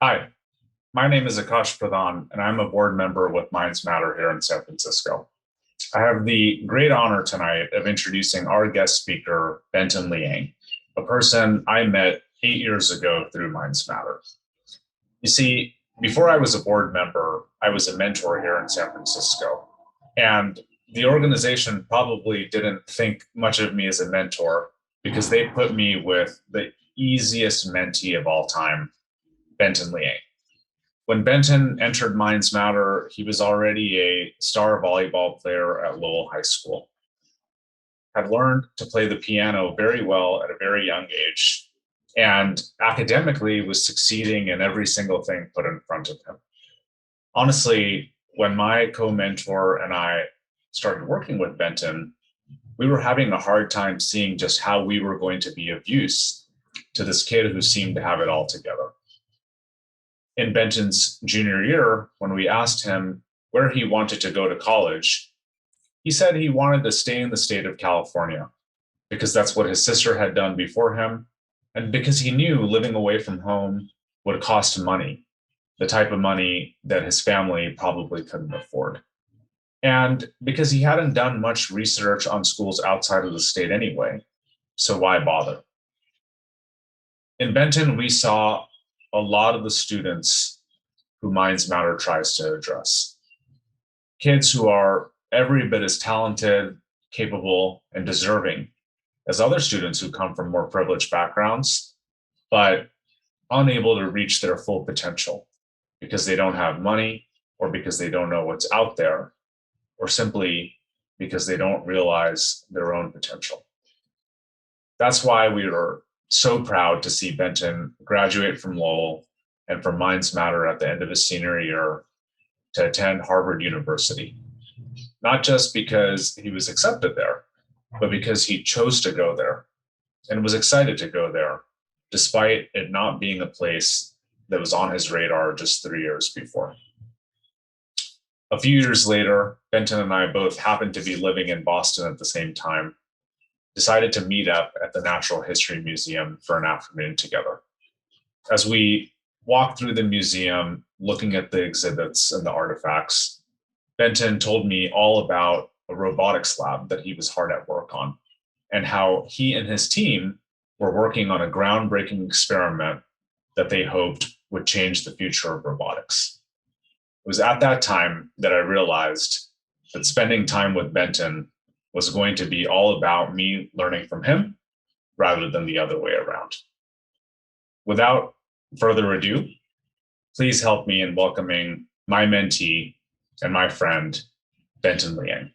Hi, my name is Akash Pradhan, and I'm a board member with Minds Matter here in San Francisco. I have the great honor tonight of introducing our guest speaker, Benton Liang, a person I met 8 years ago through Minds Matter. You see, before I was a board member, I was a mentor here in San Francisco. And the organization probably didn't think much of me as a mentor because they put me with the easiest mentee of all time, Benton Liang. When Benton entered Minds Matter, he was already a star volleyball player at Lowell High School, had learned to play the piano very well at a very young age, and academically was succeeding in every single thing put in front of him. Honestly, when my co-mentor and I started working with Benton, we were having a hard time seeing just how we were going to be of use to this kid who seemed to have it all together. In Benton's junior year, when we asked him where he wanted to go to college, he said he wanted to stay in the state of California because that's what his sister had done before him, and because he knew living away from home would cost money, the type of money that his family probably couldn't afford. And because he hadn't done much research on schools outside of the state anyway, so why bother? In Benton, we saw a lot of the students who Minds Matter tries to address. Kids who are every bit as talented, capable, and deserving as other students who come from more privileged backgrounds, but unable to reach their full potential because they don't have money, or because they don't know what's out there, or simply because they don't realize their own potential. That's why we were so proud to see Benton graduate from Lowell and from Minds Matter at the end of his senior year to attend Harvard University. Not just because he was accepted there, but because he chose to go there and was excited to go there, despite it not being a place that was on his radar just 3 years before. A few years later, Benton and I both happened to be living in Boston at the same time, decided to meet up at the Natural History Museum for an afternoon together. As we walked through the museum, looking at the exhibits and the artifacts, Benton told me all about a robotics lab that he was hard at work on, and how he and his team were working on a groundbreaking experiment that they hoped would change the future of robotics. It was at that time that I realized that spending time with Benton was going to be all about me learning from him rather than the other way around. Without further ado, please help me in welcoming my mentee and my friend, Benton Liang.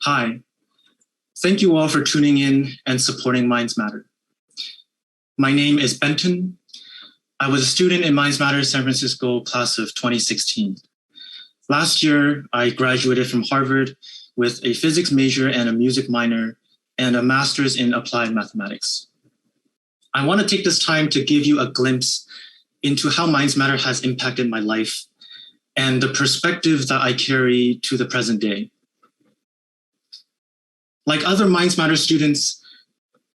Hi, thank you all for tuning in and supporting Minds Matter. My name is Benton. I was a student in Minds Matter San Francisco class of 2016. Last year, I graduated from Harvard with a physics major and a music minor and a master's in applied mathematics. I want to take this time to give you a glimpse into how Minds Matter has impacted my life and the perspective that I carry to the present day. Like other Minds Matter students,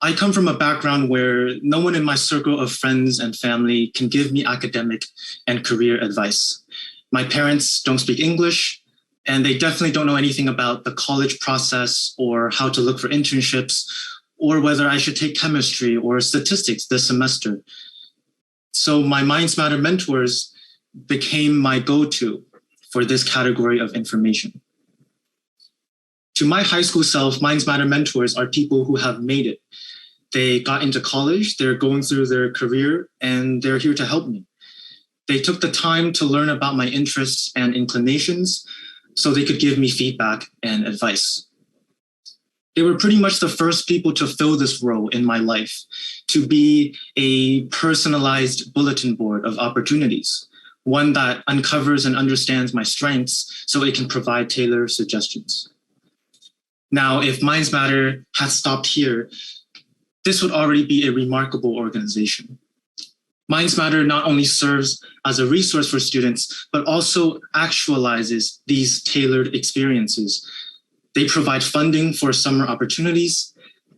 I come from a background where no one in my circle of friends and family can give me academic and career advice. My parents don't speak English, and they definitely don't know anything about the college process or how to look for internships or whether I should take chemistry or statistics this semester. So my Minds Matter mentors became my go-to for this category of information. To my high school self, Minds Matter mentors are people who have made it. They got into college, they're going through their career, and they're here to help me. They took the time to learn about my interests and inclinations so they could give me feedback and advice. They were pretty much the first people to fill this role in my life, to be a personalized bulletin board of opportunities, one that uncovers and understands my strengths so it can provide tailored suggestions. Now, if Minds Matter had stopped here, this would already be a remarkable organization. Minds Matter not only serves as a resource for students, but also actualizes these tailored experiences. They provide funding for summer opportunities.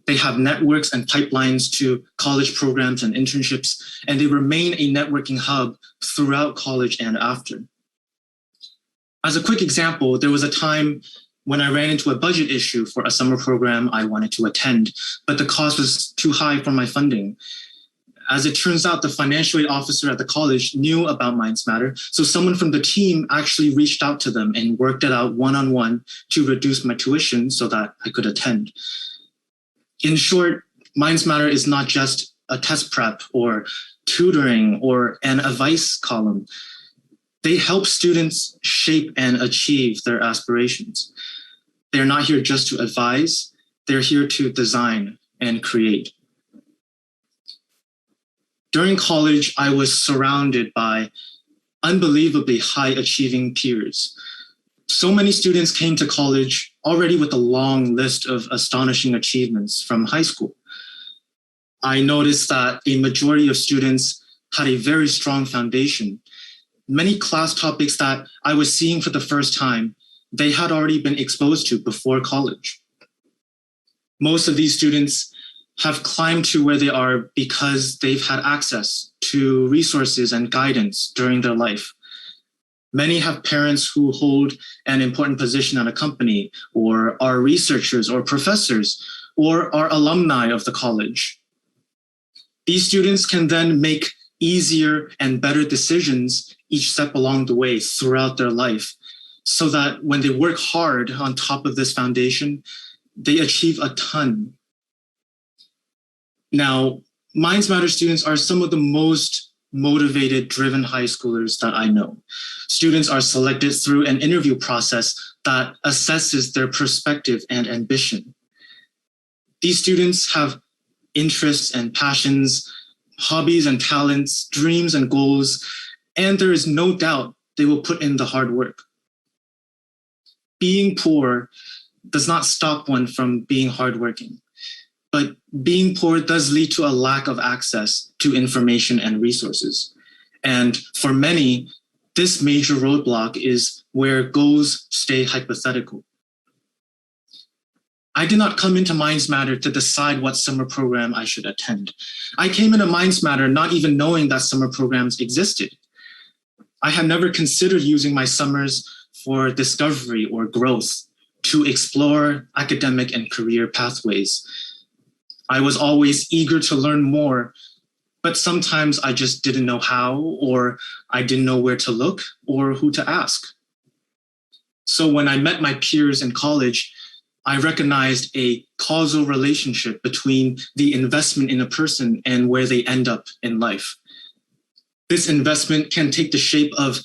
They have networks and pipelines to college programs and internships, and they remain a networking hub throughout college and after. As a quick example, there was a time when I ran into a budget issue for a summer program I wanted to attend, but the cost was too high for my funding. As it turns out, the financial aid officer at the college knew about Minds Matter, so someone from the team actually reached out to them and worked it out one-on-one to reduce my tuition so that I could attend. In short, Minds Matter is not just a test prep or tutoring or an advice column. They help students shape and achieve their aspirations. They're not here just to advise, they're here to design and create. During college, I was surrounded by unbelievably high-achieving peers. So many students came to college already with a long list of astonishing achievements from high school. I noticed that a majority of students had a very strong foundation. Many class topics that I was seeing for the first time, they had already been exposed to before college. Most of these students have climbed to where they are because they've had access to resources and guidance during their life. Many have parents who hold an important position at a company, or are researchers or professors, or are alumni of the college. These students can then make easier and better decisions each step along the way throughout their life, so that when they work hard on top of this foundation, they achieve a ton. Now, Minds Matter students are some of the most motivated, driven high schoolers that I know. Students are selected through an interview process that assesses their perspective and ambition. These students have interests and passions, hobbies and talents, dreams and goals, and there is no doubt they will put in the hard work. Being poor does not stop one from being hardworking, but being poor does lead to a lack of access to information and resources. And for many, this major roadblock is where goals stay hypothetical. I did not come into Minds Matter to decide what summer program I should attend. I came into Minds Matter not even knowing that summer programs existed. I had never considered using my summers for discovery or growth, to explore academic and career pathways. I was always eager to learn more, but sometimes I just didn't know how, or I didn't know where to look or who to ask. So when I met my peers in college, I recognized a causal relationship between the investment in a person and where they end up in life. This investment can take the shape of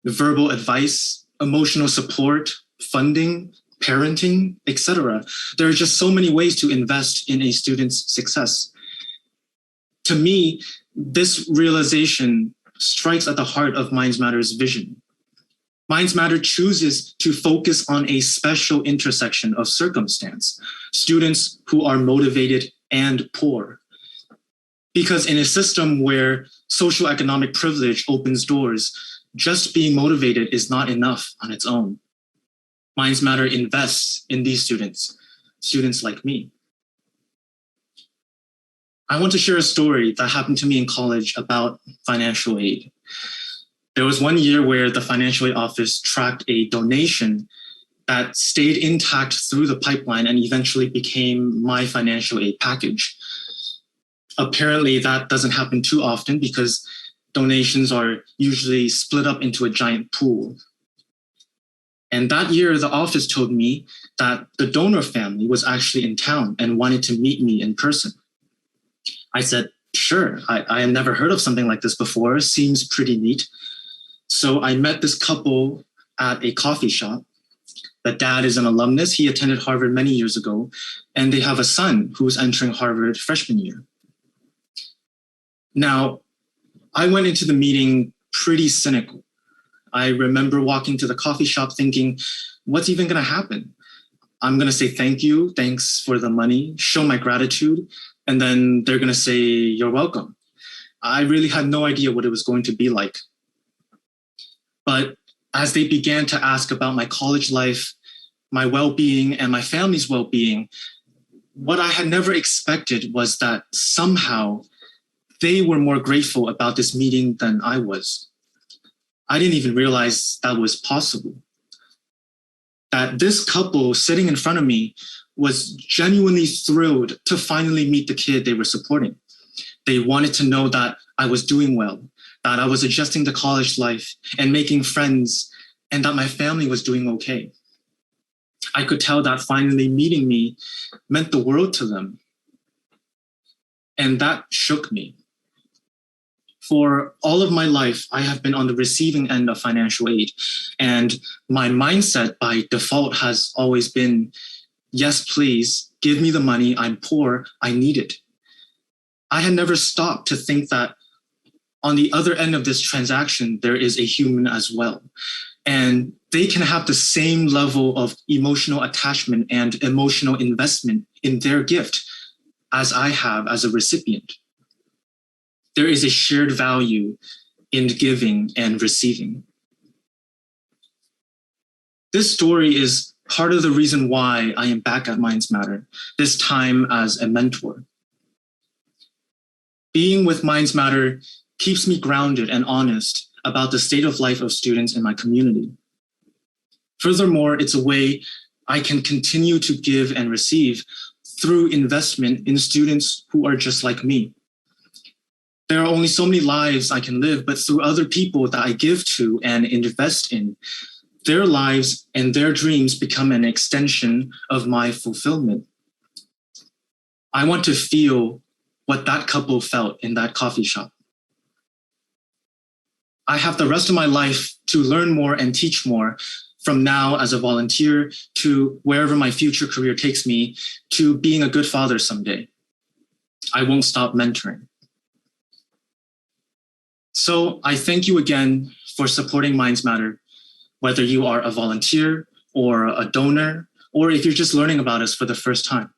verbal advice, emotional support, funding, parenting, etc. There are just so many ways to invest in a student's success. To me, this realization strikes at the heart of Minds Matter's vision. Minds Matter chooses to focus on a special intersection of circumstance, students who are motivated and poor. Because in a system where socioeconomic privilege opens doors, just being motivated is not enough on its own. Minds Matter invests in these students like me. I want to share a story that happened to me in college about financial aid. There was one year where the financial aid office tracked a donation that stayed intact through the pipeline and eventually became my financial aid package. Apparently, that doesn't happen too often because donations are usually split up into a giant pool. And that year, the office told me that the donor family was actually in town and wanted to meet me in person. I said, sure, I have never heard of something like this before. Seems pretty neat. So I met this couple at a coffee shop. The dad is an alumnus. He attended Harvard many years ago, and they have a son who's entering Harvard freshman year. Now, I went into the meeting pretty cynical. I remember walking to the coffee shop thinking, what's even going to happen? I'm going to say thank you, thanks for the money, show my gratitude, and then they're going to say, you're welcome. I really had no idea what it was going to be like. But as they began to ask about my college life, my well-being, and my family's well-being, what I had never expected was that somehow they were more grateful about this meeting than I was. I didn't even realize that was possible. That this couple sitting in front of me was genuinely thrilled to finally meet the kid they were supporting. They wanted to know that I was doing well, that I was adjusting to college life and making friends, and that my family was doing okay. I could tell that finally meeting me meant the world to them. And that shook me. For all of my life, I have been on the receiving end of financial aid. And my mindset by default has always been, yes, please, give me the money. I'm poor. I need it. I had never stopped to think that on the other end of this transaction, there is a human as well. And they can have the same level of emotional attachment and emotional investment in their gift as I have as a recipient. There is a shared value in giving and receiving. This story is part of the reason why I am back at Minds Matter, this time as a mentor. Being with Minds Matter keeps me grounded and honest about the state of life of students in my community. Furthermore, it's a way I can continue to give and receive through investment in students who are just like me. There are only so many lives I can live, but through other people that I give to and invest in, their lives and their dreams become an extension of my fulfillment. I want to feel what that couple felt in that coffee shop. I have the rest of my life to learn more and teach more, from now as a volunteer to wherever my future career takes me, to being a good father someday. I won't stop mentoring. So I thank you again for supporting Minds Matter, whether you are a volunteer or a donor, or if you're just learning about us for the first time.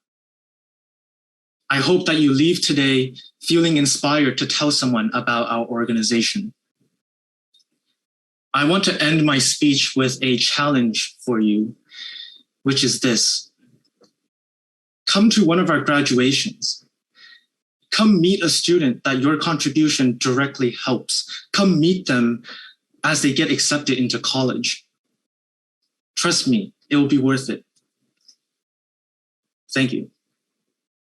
I hope that you leave today feeling inspired to tell someone about our organization. I want to end my speech with a challenge for you, which is this. Come to one of our graduations. Come meet a student that your contribution directly helps. Come meet them as they get accepted into college. Trust me, it will be worth it. Thank you.